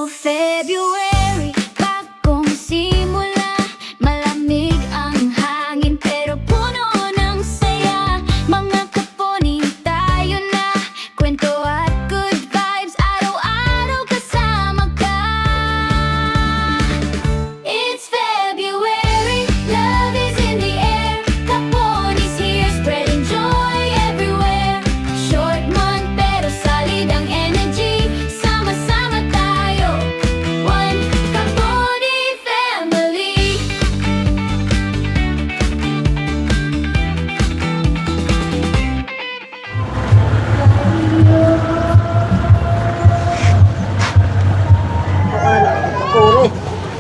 February, bagong simula. Malamig ang hangin pero puno ng saya. Mga kaponi tayo na, kwento at good vibes, araw-araw kasama ka. It's February, love is in the air. Kaponi's here, spreading joy everywhere. Short month pero solid ang energy. Sama-sama tayo, one Kaponi family.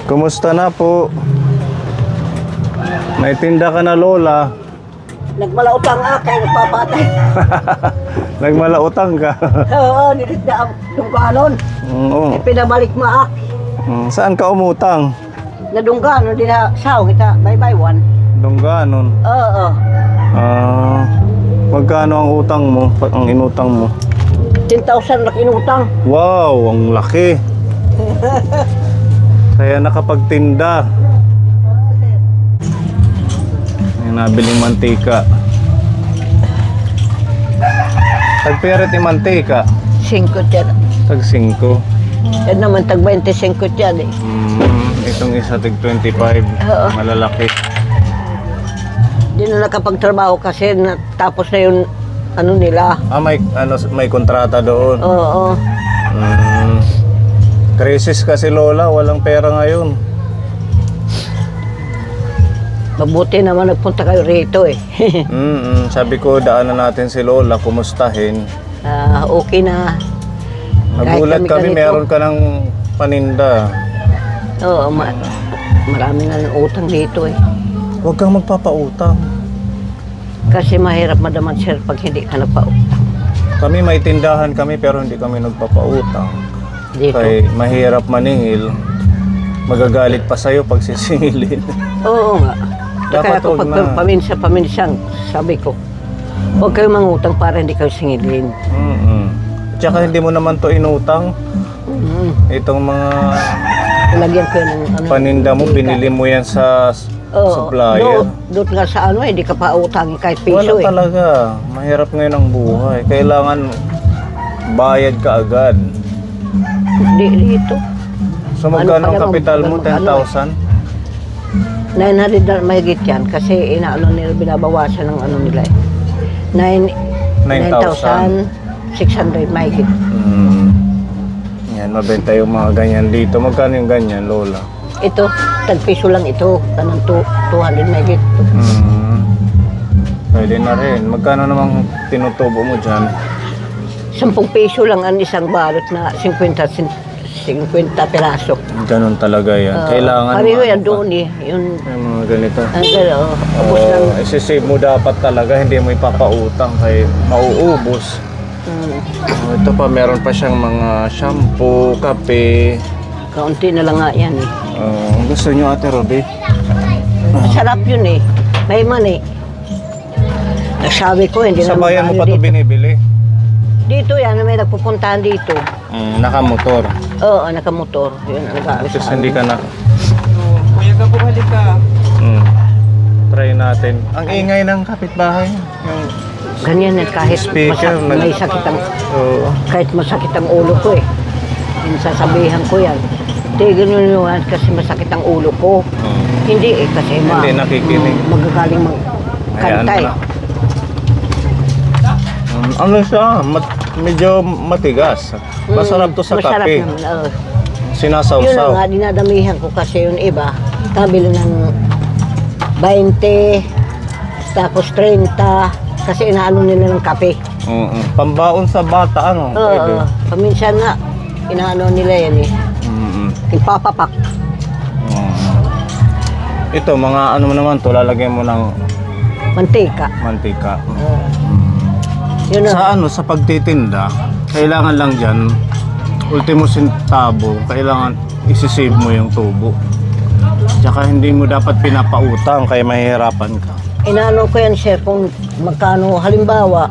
Kumusta na po? May tinda ka na, Lola. Nagmalautang kay nagpapatay. Nagmalautang ka. Oo, nilitda ang dungganon. Oo. Pinabalik maak. Saan ka umutang? Nadungganon, di na saw kita. Bye-bye one. Dongganon. Oo. Magkano ang utang mo? Ang inutang mo? 10,000 na kinutang. Wow, ang laki. Kaya nakapagtinda. May nabiling mantika. Tagperet yung mantika. 5 yan. Tag 5. Yan naman, tag 25 yan eh. Itong isa tig 25. Oo. Malalaki. Di na nakapagtrabaho kasi tapos na yung ano nila. May kontrata doon. Oo. Krisis kasi, Lola, walang pera ngayon. Mabuti naman nagpunta kayo rito eh. Sabi ko, daanan natin si Lola, kumustahin. Okay na. Nagulat kami, ganito. meron ka ng paninda. Oo, marami na ng utang dito eh. Huwag kang magpapautang. Kasi mahirap madaman sir pag hindi ka nagpautang. Kami may tindahan kami pero hindi kami nagpapautang. Dito. Kaya mahirap maningil. Magagalit pa sa'yo pag sisingilin. Oo nga. Dapat Kaya ako huwag pag na. paminsan, sabi ko, huwag kayo mangutang para hindi kayo singilin. Tsaka hindi mo naman to inutang. Itong mga Lagyan ko ng ano. paninda mo, binili mo yan sa supplier. Doon nga sa ano, hindi ka pa utangin kahit piso Wala eh. talaga. Mahirap ngayon ang buhay. Kailangan bayad ka agad. Dito. So magkano ang pa naman, kapital mo? ano, 10,000? 900 na mahigit yan kasi inaano nila, binabawasan ng ano nila eh. 9,600 mahigit. Yan, mabenta yung mga ganyan dito. Magkano yung ganyan, Lola? Ito, tagpiso lang ito. Kanang 200 mahigit. Pwede na rin. Magkano namang tinutubo mo dyan? 10 piso lang ang isang balot na 50 peraso. Ganun talaga yan. Kailangan Pareho yan pa. doon eh. Yung Yung mga ganito. ang gano'n, ubos lang. Isisave mo dapat talaga. Hindi mo ipapautang kay mauubos. Ito pa, meron pa siyang mga shampoo, kape. Kaunti na lang nga yan eh. Gusto nyo, Ate Roby? Masarap yun eh. May money. Sabi ko, hindi Sa naman bayan mo tayo pa ito dito. binibili? Dito yan, may nagpupuntahan dito. Nakamotor. Oo, nakamotor. Yun, nag-aalis Kasi sa hindi ka na. Kuya ka bumalik ka. Try natin. Ang ingay ng kapitbahay. Yung Ganyan yan, kahit speaker. may sakit ang, Oo. kahit masakit ang ulo ko eh. Sasabihan ko yan. Tigil nyo yan kasi masakit ang ulo ko. Hindi eh, kasi Hindi nakikinig. magagaling Hayaan magkantay. mo na. Ano siya? Medyo matigas. Masarap to sa Masarap kape. naman, oo. Yun na Sinasawsaw. nga, dinadamihan ko kasi yung iba, kabili ng 20, tapos 30, kasi inaano nila ng kape. Pambaon sa bata, ano? Pwede. Oo, paminsan nga, inaano nila yan eh. Ipapapak. Ito, mga ano mo naman to, lalagyan mo ng Mantika. mantika. Yun na. Sa ano, sa pagtitinda, kailangan lang dyan, ultimo centavo, kailangan isisave mo yung tubo. Tsaka hindi mo dapat pinapautang kaya mahihirapan ka. Inaano ko yan sir kung magkano, halimbawa,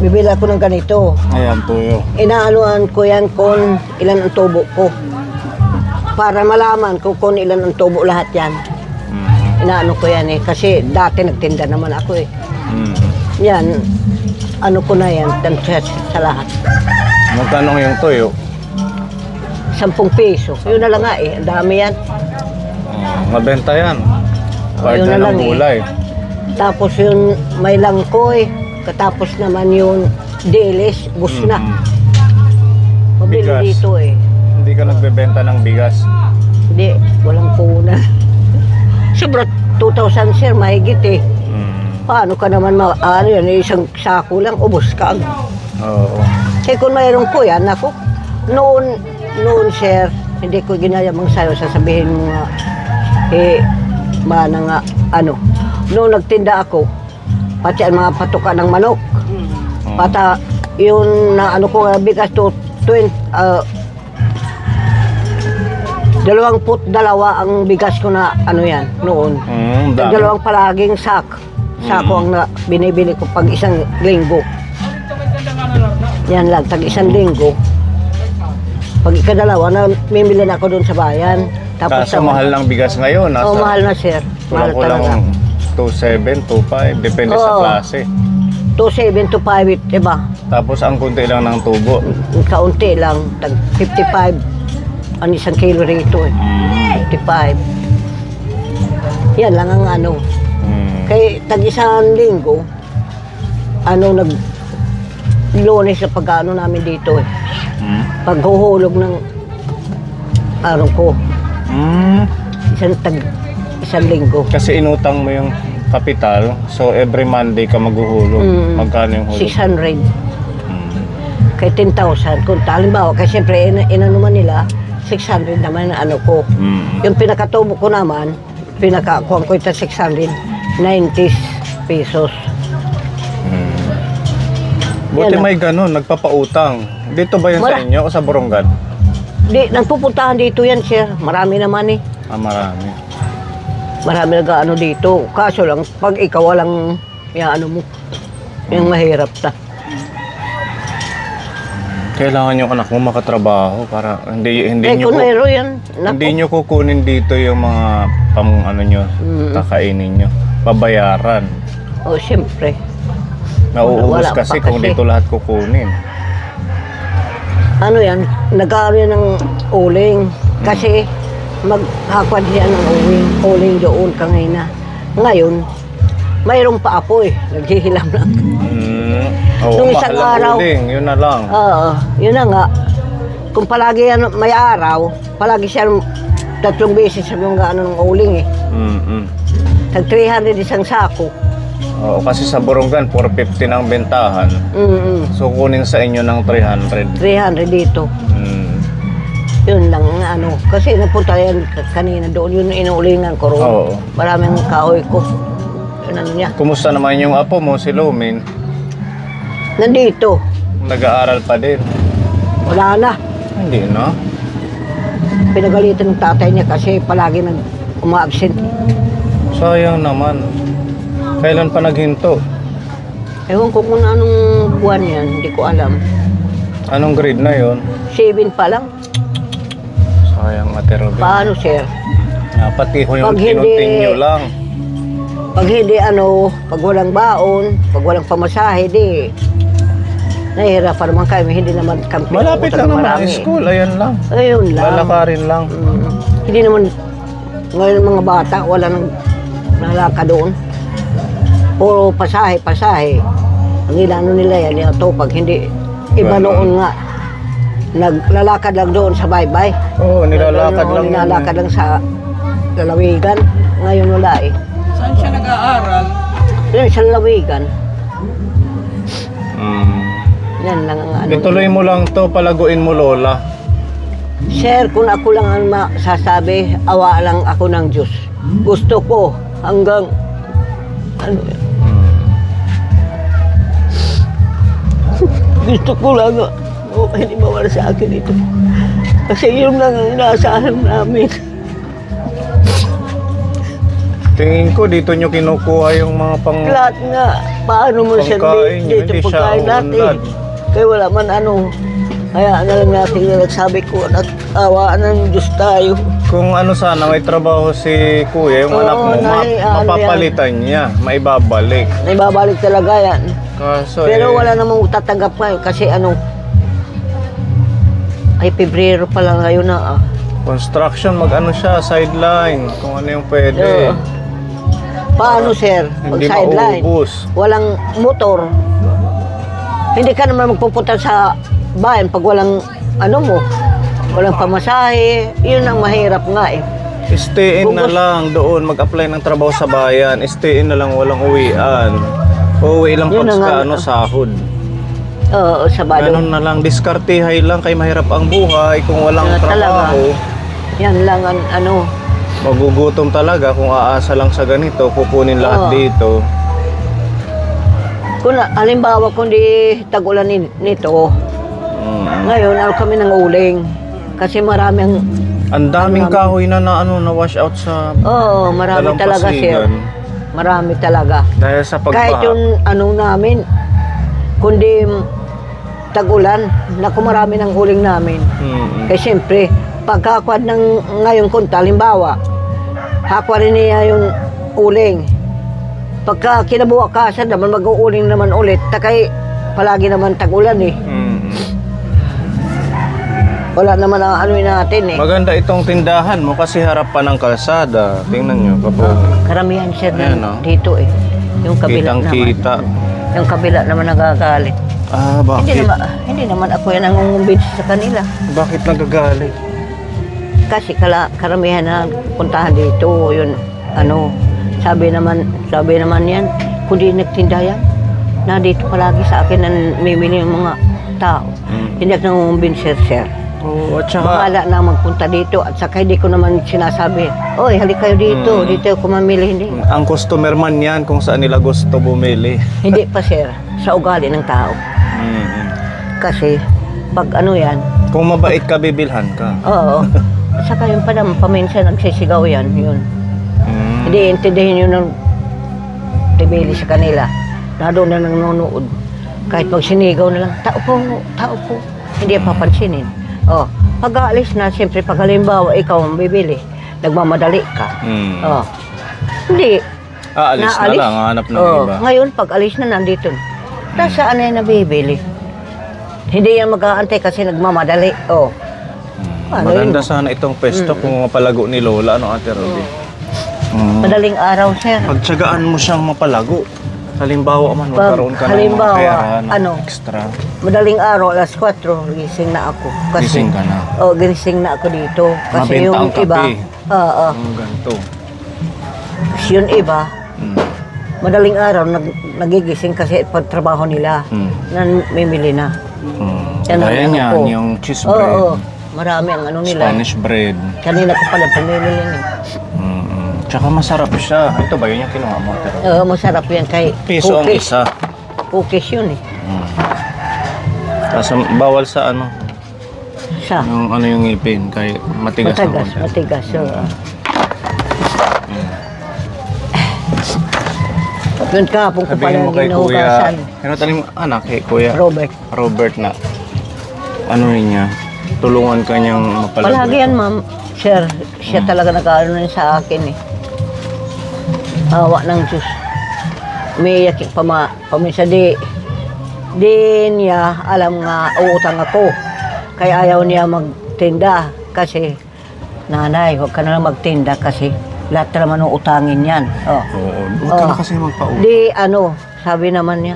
bibili ako ng ganito. Ayan, tuyo. Inaanuan ko yan kung ilan ang tubo ko. Para malaman ko kung ilan ang tubo lahat yan. Inaano ko yan eh. Kasi dati nagtinda naman ako eh. Yan, ano ko na yan, sa lahat. Magkano yung tuyo? 10 piso. Yun na lang nga eh. Ang dami yan. Mabenta yan. Part Yun na na lang ng eh. gulay. Tapos yun, may langkoy. Katapos naman yung dilis, bus na. Mabili Bigas. dito eh. Hindi ka nagbebenta ng bigas. Hindi, walang puhunan. Sobra 2,000 sir, mahigit eh. Paano ka naman ano yan, isang sako lang, ubos ka. Oo. Eh kung mayroon ko yan, ako, noon sir, hindi ko ginayamang sa'yo, sasabihin mo nga, mana nga, ano, noong nagtinda ako, pati ang mga patuka ng manok, pata, yun na ano ko, bigas to, 22 ang bigas ko na ano yan, noon. Dami. Dalawang palaging sako ang binibili ko pag isang linggo. Yan lang, tag isang linggo. Pag ikadalawa, mimili na ako doon sa bayan. Kaso mahal ng bigas ngayon. Oo, mahal na sir. Mahal talaga. 2.7, 2.5, depende sa Oo. klase. 2.7 to 5, diba? Tapos ang kunti lang ng tubo. Kaunti lang, tag 55. Ang isang kilo rito eh. 55. Yan lang ang ano. Kay tag isang linggo, ano Lunes sa pag-ano namin dito eh. Paghuhulog ng araw ko. Isang linggo. Kasi inutang mo yung kapital, so every Monday ka maghuhulog. Magkano yung hulog? 600. Kay 10,000. Kung halimbawa, kasi siyempre inano man nila, 600 naman ang ano ko. Yung pinakatubo ko naman, pinakakuha ko ito 690 pesos. Buti Yan may ganun, nagpapautang. Dito ba yun sa Wala. inyo o sa Borongan? Di, nagpupuntahan dito yan, sir. Marami naman eh. Marami. Marami nag-ano dito. Kaso lang, pag ikaw walang, ano mo, yung mahirap na. Kailangan yung anak mo makatrabaho para hindi Kung meron yan, hindi naku, nyo kukunin dito yung mga kakainin nyo. Babayaran. oh, siyempre. Nauubos Wala kasi pa kung kasi. dito lahat kukunin. Ano yan, nag-aaral yan ng uling. Kasi maghakwan siya ng uling doon kanina. Ngayon, mayroong pa apoy, naghihilam lang. Oo, Nung isang mahal ang araw. uling, yun na lang. Oo, yun na nga. Kung palagi yan may araw, palagi siya 3 beses sa mga ano ng uling eh. Tag 300 isang sako. Oo, kasi sa Borongan, 450 ng bentahan. So, kunin sa inyo ng 300. 300 dito. Yun lang ano. Kasi napunta yan kanina doon, yun inuulingan ko roon. Oo. Maraming kahoy ko. Yun ano niya. Kumusta naman yung apo mo, si Lumin? Nandito. Nag-aaral pa din? Wala na. Hindi, no? Pinagalitan ng tatay niya kasi palagi uma-absent. Sayang naman. Kailan pa naghinto? Ewan ko kung anong buwan yan, hindi ko alam. Anong grade na yon? 7 pa lang. Sayang, Ate Robin. Paano, sir? Pati ko yung Pag hindi- kinontinue lang. Pag hindi pag walang baon, pag walang pamasahe, di nahihirapan naman kami, hindi naman kami Malapit lang naman ang marami. school, ayan lang. Ayun lang. Lalakarin lang. Hindi naman, ngayon mga bata, wala nang nalaka doon. Puro pasahe. Ang ilano nila yan, ito pag hindi, iba Ganon. noon nga, naglalakad lang doon sa baybay. Oo, nilalakad lang. yun Nilalakad lang sa lalawigan. Ngayon wala eh. Saan siya nag-aaral? Yan, sa lalawigan. Mm. Yan lang ang ano. Ituloy mo lang to, palaguin mo, Lola. Sir, kung ako lang ang masasabi, awa lang ako ng Diyos. Gusto ko hanggang, ano, gusto ko lang, hindi mawala sa akin ito. Kasi yun lang ang inaasahan namin. Tingin ko dito nyo kinukuha yung mga pang... Lahat nga, paano mo siya Pagkain niya, dito hindi siya pagkain natin? uunlad. Kaya wala man ano. Kaya na lang natin na nagsabi ko, awaan ng Diyos tayo. Kung ano sana, may trabaho si kuya, yung Oo, anak mo, mapapalitan niya, maibabalik. Naibabalik talaga yan. Kaso Pero eh, wala namang tatanggap ngayon kasi ano, ay Pebrero pa lang ngayon na construction, mag-ano siya, sideline, kung ano yung pwede. Oo. Paano sir? Hindi Pag sideline, maubos. walang motor. Hindi ka naman magpupunta sa bayan pag walang ano mo, walang pamasahe. Yun ang mahirap nga eh. Stay in na lang doon, mag-apply ng trabaho sa bayan. Stay in na lang, walang uwian. Uuwi lang Yun pag na nga. sa ano, sahod. Oo, sa bayan. Ganun na lang, diskartehay lang kay mahirap ang buhay kung walang Talaga. trabaho. Yan lang ang ano. Magugutom talaga kung aasa lang sa ganito, kukunin lahat Oo. dito. Kung halimbawa kung di tag-ulan nito, ngayon ano kami ng uling. Kasi marami ang, Ang daming kahoy na ano, na wash out sa oo, marami talaga sir. dalampasigan. Marami talaga. Dahil sa Kahit pagbaha. yung ano namin, kundi tag-ulan, naku marami ng uling namin. Kasi siyempre, pagkakwad ng ngayon kunta, halimbawa, hakwa rin niya yung uling. Pagka kinabukasan naman, mag-uuling naman ulit, takay palagi naman tag-ulan eh. Wala naman ang ano natin eh. Maganda itong tindahan mo kasi harap pa ng kalsada. Tingnan nyo, kapag Karamihan siya Ayan, oh. dito eh. Yung kabila naman. kitang-kita. Yung kabila naman nagagalit. Ah, bakit? Hindi naman ako yan ang nangungumbinsi sa kanila. Bakit nagagalit? Kasi karamihan na puntahan dito, yun, ano, sabi naman yan, kung di nagtinda yan, na dito palagi sa akin ang mimili yung mga tao. Hindi ako nangungumbinsi, sir. Oo, at saka, Bahala na magpunta dito at saka hindi ko naman sinasabi, oy, halik kayo dito, dito ako mamili, hindi. ang customer man yan kung saan nila gusto bumili. Hindi pa, sir, sa ugali ng tao. Kasi, pag ano yan, Kung mabait ka, bibilhan ka. oo, at saka yung paminsan nagsisigaw yan, yun. Mm. Hindi intindihin yun ng tibili sa kanila. Na doon na nanonood. Kahit pag sinigaw na lang, tao po. Hindi papansinin. Oh, pag aalis na, siyempre pag halimbawa ikaw ang bibili, nagmamadali ka. Oh, hindi. Aalis na Naalis. lang, hanap ng Oh, iba. ngayon, pag alis na nandito, saan na yung nabibili? Hindi yan mag-aantay kasi nagmamadali. Oh. Ano Maganda yun? sana itong pwesto kung mapalago ni Lola, ano Ate Rudy? Madaling araw, sir. Pagtsagaan mo siyang mapalago. Halimbawa man, magkaroon ka ng mga halimbawa, pera na ano? extra. Madaling araw, alas 4, gising na ako. Gising ka na. Oh, gising na ako dito. Kasi Mabenta yung ang kape. iba, oo. Ang ganito. Yung iba, madaling araw, nagigising kasi pagtrabaho nila. Namimili na. Yan ang Gaya ano niyan, ko. yung cheese Oo, bread, marami ang ano nila. Spanish bread. Kanina ko pala pamimili niya. Tsaka masarap siya. Ito ba yun yung kinuha mo? Ate Rudy? Oo, masarap yan kay Piso ang isa. Cookies yun eh. Tapos bawal sa ano, Sa yung ano yung ngipin, kay matigas na konti. matigas. Oo. Yun kahapon ko pala Sabihin mo kay Kuya, ginuhugasan. ano tanim anak kay Kuya Robert. Robert na ano rin niya, tulungan ka niyang mapalago. Palagi yan, ma'am. Sir, siya talaga nag-ano rin sa akin eh. Awa ng Diyos. Umiiyak paminsan di niya alam nga uutang ako. Kaya ayaw niya magtinda kasi nanay, huwag ka na lang magtinda kasi lahat na naman utangin yan. Oh. Oo, huwag ka na kasi magpautang. Di ano, sabi naman niya,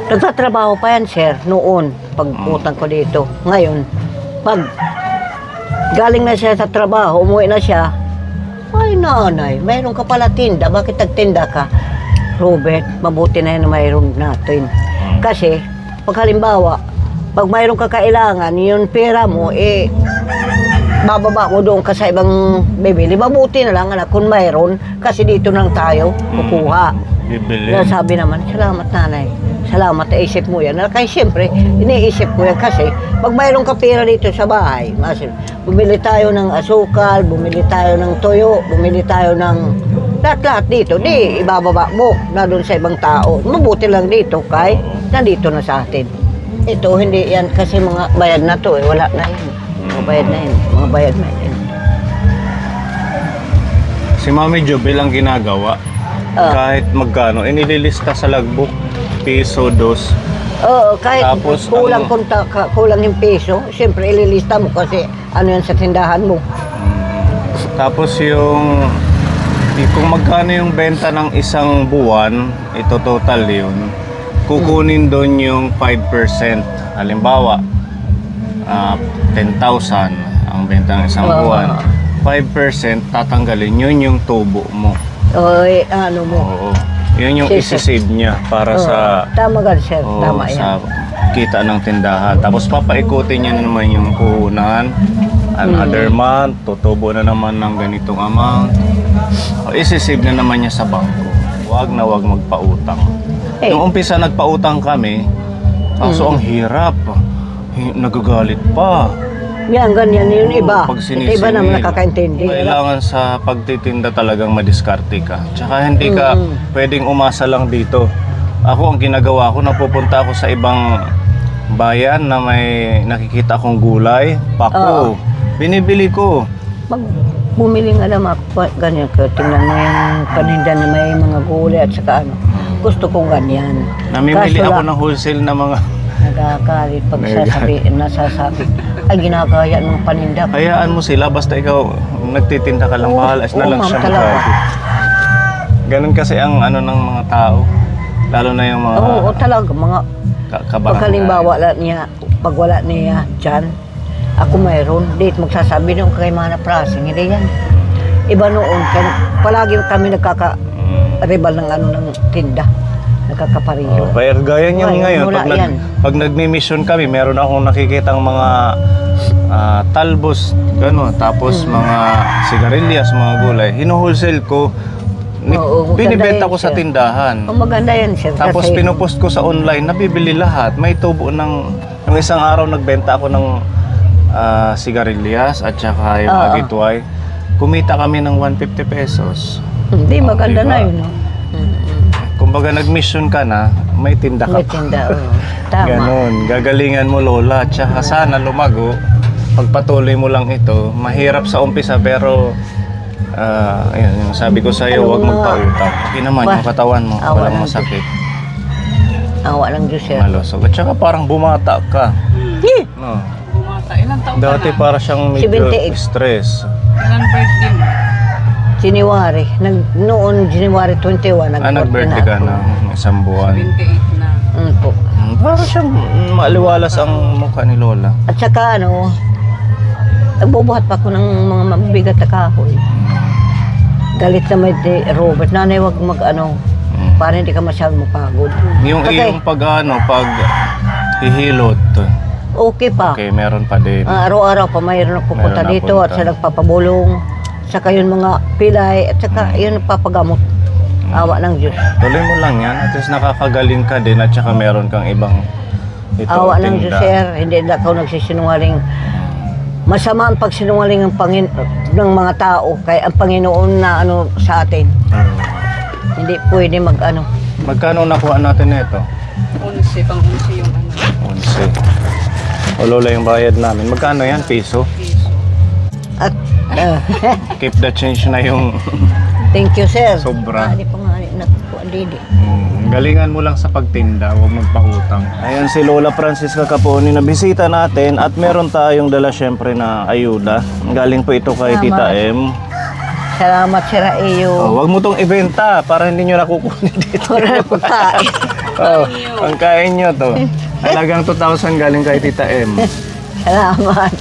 nagtatrabaho pa yan, sir, noon, pag utang ko dito. Ngayon, pag galing na siya sa trabaho, umuwi na siya, ay nanay, mayroon ka pala tinda, bakit nagtinda ka? Robert, mabuti na yun na mayroon natin. Kasi, pag halimbawa, pag mayroon ka kailangan, yung pera mo, bababa mo doon ka sa ibang bibili. Mabuti na lang, anak, kung mayroon, kasi dito lang tayo kukuha. Bibili. Kaya sabi naman, salamat nanay. Salamat, naisip mo yan. Kaya siyempre, iniisip ko yan kasi pag mayroon ka pera dito sa bahay, bumili tayo ng asukal, bumili tayo ng toyo, bumili tayo ng Lahat-lahat dito, di ibababa mo na doon sa ibang tao. Mabuti lang dito kay nandito na sa atin. Ito, hindi yan kasi mga bayad na to wala na yun. Mga bayad na yun, mga bayad na yun. Si Mami Jo bilang ginagawa, kahit magkano, inililista sa logbook, piso, dos. Oo, kahit Tapos, kulang, kulang yung peso, siyempre ililista mo kasi ano yan sa tindahan mo. Tapos kung magkano yung benta ng isang buwan, ito total yun, kukunin doon yung 5%. Halimbawa, 10,000 ang benta ng isang buwan. 5% tatanggalin yun yung tubo mo. O, ano mo. Oo. Yun yung Sisi. isi-save niya para sa Tama ka, sir. Tama sa yan. kita ng tindahan. Tapos papaikutin niya na naman yung puhunan. Another month, tutubo na naman ng ganitong amount. O, isi-save na naman niya sa bangko. Huwag na huwag magpautang. Eh. Nung umpisa nagpautang kami, kaso ang hirap. Nagagalit pa. Yan, ganyan yung iba. Pag Ito iba naman nakakaintindi. Kailangan sa pagtitinda talagang madiskarte ka. Tsaka hindi ka pwedeng umasa lang dito. Ako, ang ginagawa ko, napupunta ako sa ibang bayan na may nakikita akong gulay, pako. Binibili ko. Pag bumili nga naman ako, ganyan ko, tingnan mo yung paninda na may mga gulay at saka ano. Gusto kong ganyan. Namimili Kaso ako lang, ng wholesale na mga... nagkakalit pag nasasabi, ay ginagaya ng paninda. Hayaan mo sila, basta ikaw nagtitinda ka lang, Oo, bahalas na oo, lang ma'am, siya talaga. magagawa. Ganun kasi ang ano ng mga tao. Lalo na yung mga Oo, talaga, mga kabarangay. pagkalimbawa pag wala niya dyan, ako mayroon, date magsasabi nung kay Mana Prasing, hindi yan. Iba noon, kaya palagi kami nagkaka-rebal ng ano ng tinda. Nagkakapariyo. Kaya gaya niyan ngayon, wala yan. pag nagmi-mission kami, meron akong nakikitang mga talbos, gano'n, tapos mga sigarilyas, mga gulay. Hino-wholesale ko, Oo, maganda binibenta yan, ko sa sir. tindahan. Oh, maganda yan, sir. Tapos kasi, pinupost ko sa online, nabibili lahat. May tubo ng isang araw nagbenta ako ng sigarilyas at saka yung Oo. agitway. Kumita kami ng 150 pesos. hindi, maganda diba? na yun. No? Kumbaga nag-mission ka na, may tinda ka May pa. tinda, oo. Tama. Ganon, gagalingan mo lola. Tsaka sana lumago. Pagpatuloy mo lang ito, mahirap sa umpisa pero ayun, yung sabi ko sa iyo, Ano huwag nga? magpautang. Hindi naman Ba? yung katawan mo, Awa walang lang. masakit, Awa lang Diyos, sir. malusog. At saka parang bumata ka. Eh, No. Bumata. Ilang taon Dati ka na? para siyang medyo 78. stress. Ilang birthday mo? January. Noon, January 21, Nag-birthday ka ako. na isang buwan. 28 na. Po. Para siyang maaliwalas ang mukha ni lola. At saka ano, nagbubuhat pa ako ng mga mabigat na kahoy. Galit na may Robert, nanay wag mag-ano, para hindi ka masyadong mapagod. Yung Okay. iyong pag hihilot, Okay pa. okay, meron pa din. Araw-araw pa mayroon pupunta Meron dito at napunta. sa nagpapabulong. Saka yun mga pilay at saka yun papagamot. Awa ng Diyos. Tuloy mo lang yan. At least nakakagaling ka din at saka meron kang ibang Awa ng Diyos, sir. Hindi na ako nagsisinungaling. Masama ang pagsinungaling ng mga tao kay ang Panginoon na ano sa atin. Hindi pwede mag-ano. Magkano nakuha natin nito? 11, pang 11 yung ano. 11. O lola yung bayad namin. Magkano yan? Piso? Piso. At Keep the change na yung... thank you, sir. Sobra. Hindi pa nga nakuha, Didi. Galingan mo lang sa pagtinda, huwag magpakutang. Ayan si Lola Francisca Caponi na bisita natin at meron tayong dala syempre na ayuda. Galing po ito kay Salamat. Tita M. Salamat, Sir Iyo. Huwag mo tong ibenta para hindi nyo nakukunin dito. Para pagkain. Ang kain nyo to. Talagang 2,000 galing kay Tita M. Salamat.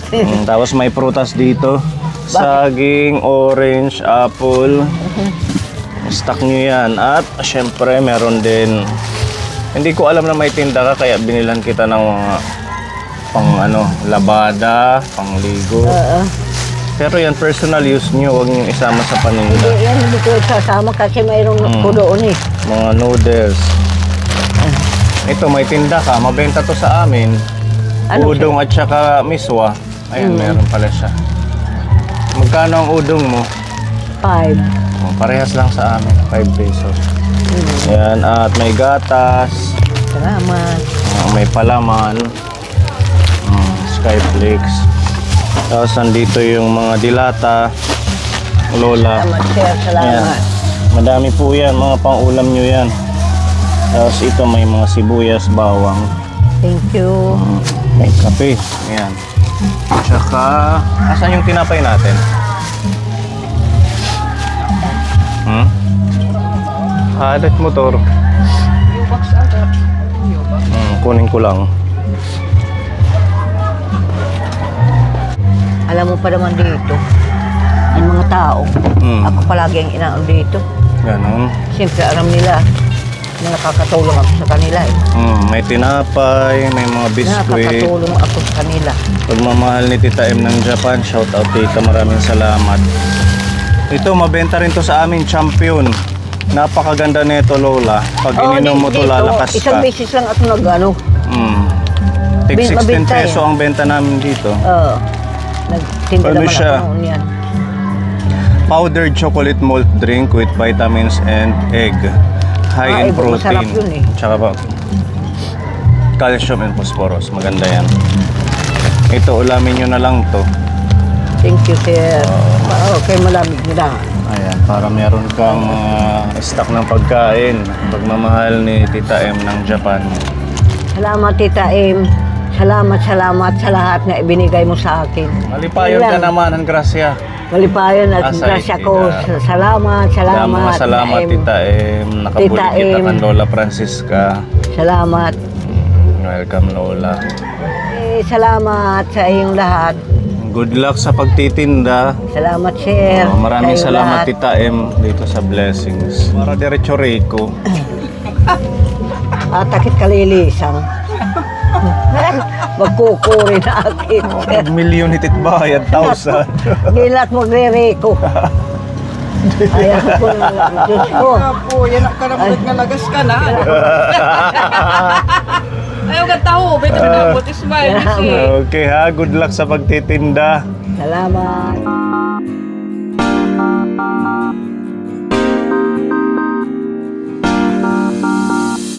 Tapos may prutas dito. Saging, orange, apple. Stock nyo yan. At syempre meron din. Hindi ko alam na may tinda ka kaya binilan kita ng mga pang ano, labada, pangligo. Pero yan personal use nyo, huwag nyo isama sa paninda. Hindi, yan hindi ko sasama kasi mayroong ko doon eh. Mga noodles. Ito may tinda ka, mabenta to sa amin. Ano Udong at saka miswa. Ayan, meron pala siya. Magkano ang udong mo? 5. Parehas lang sa amin, 5 pesos. Yan, at may gatas, Salamat. may palaman, Skyflix. Tapos nandito yung mga dilata, Lola. Salamat, sir. Salamat. Ayan. Madami po yan, mga pang-ulam nyo yan. Tapos ito may mga sibuyas, bawang, Thank you. may kape. Ayan. Tsaka, asan yung tinapay natin? Halit motor. Yung box ata. Yung box. Kunin ko lang. Alam mo pa naman dito, yung mga tao, ako palagi ang inaano dito. Ganon. Siyempre, alam nila na nakakatulong ako sa kanila eh. May tinapay, may mga biskwit. Nakakatulong ako sa kanila. Pagmamahal ni Tita M ng Japan, shout out Tita, maraming salamat. Ito, mabenta rin to sa amin, champion. Napakaganda nito, Lola. Pag ininom mo to, dito, lalakas isang ka. beses lang ako nag-ano. Tig 16 Mabenta peso yan. ang benta namin dito. Nagtinda Ano naman siya? ako noon yan. Powdered chocolate malt drink with vitamins and egg. High in masarap protein. yun eh. Tsaka ba, calcium and phosphorus. Maganda yan. Ito, ulamin nyo na lang to. Thank you, sir. Okay, malamig nila. Ayan, para meron kang stock ng pagkain. Pagmamahal ni Tita M ng Japan. Salamat, Tita M. Salamat sa lahat na ibinigay mo sa akin. Malipayon ka Yun lang. naman, ang grasya. Malipayon at Asa, grasya ko. Tita. Salamat. Salamat, Tita M. Nakabulit Tita kita M. kan Lola Francisca. Salamat. Welcome, Lola. Salamat sa iyong lahat. Good luck sa pagtitinda. Salamat, sir. Maraming sa iyong salamat, lahat. Tita M, dito sa Blessings. Para diretso Rico. Takit kalilisang. Magkukuri na akin. Milyon hitit bayad, 1,000. Gilat magre-reko. Ayaw ko na. Diyos ko. Po, yan ang karamulit nga lagas ka na. Ayaw ka tao, beto na po, smile. Okay ha, good luck sa pagtitinda. Salamat.